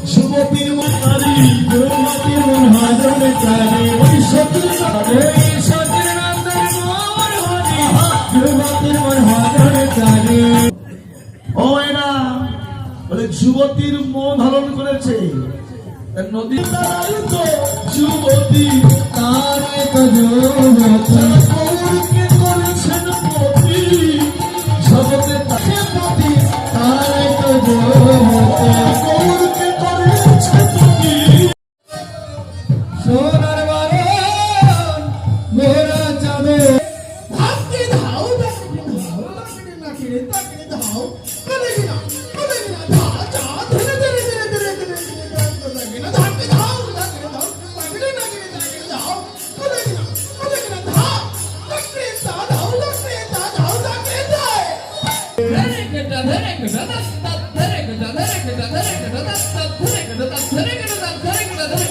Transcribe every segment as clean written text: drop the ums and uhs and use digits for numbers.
যুবতীর মন হারি যুবতীর মন হাজারে চারে ওই সতীর চারে সতীর নন্দন মোর হারি যুবতীর মন হাজারে চারে ও এরা বলে যুবতীর মন ধারণ করেছে নদী তো যুবতী তারে তো যুবতী করেছেন পতি জগতে তাকে পতি তারে তো যুবতী করেছেন পতি সোনার বারণ মোরা যাবে ভাবতে দাও নাকি দাও করে দিনা ধা যা ধরে ধরে ধরে ধরে ধরে লাগে না ভাবতে দাও লাগে দাও করে দিনা ধা লাগে তা দাও লাগে তা দাও লাগে দাও ধরে কেটা ধরে কেটা ধরে কেটা ধরে কেটা ধরে কেটা ধরে কেটা ধরে কেটা ধরে কেটা ধরে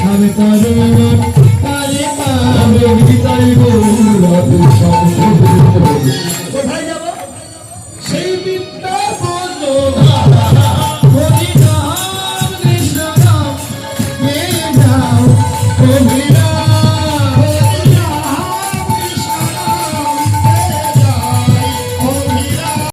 আমি তারে পাবে